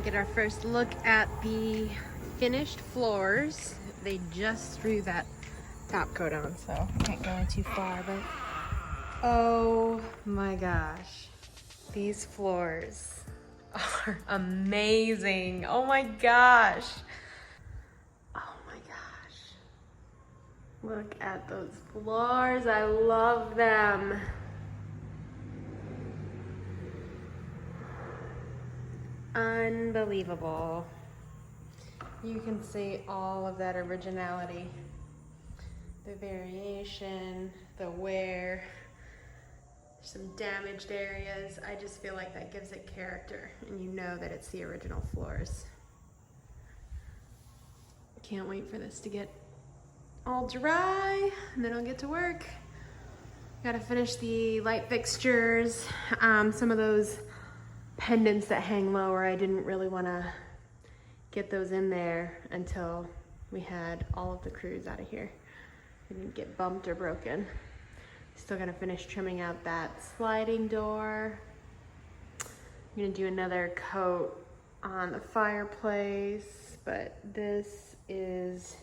Get our first look at the finished floors. They just threw that top coat on, so I can't go in too far, but oh my gosh, these floors are amazing. Oh my gosh. Oh my gosh. Look at those floors. I love them. Unbelievable. You can see all of that originality, the variation, the wear, some damaged areas. I just feel like that gives it character, and you know that it's the original floors. Can't wait for this to get all dry, and then I'll get to work. Gotta finish the light fixtures. Some of those pendants that hang lower, I didn't really want to get those in there until we had all of the crews out of here. They didn't get bumped or broken. Still gotta finish trimming out that sliding door. I'm gonna do another coat on the fireplace, but this is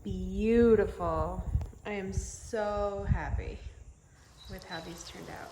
beautiful. I am so happy with how these turned out.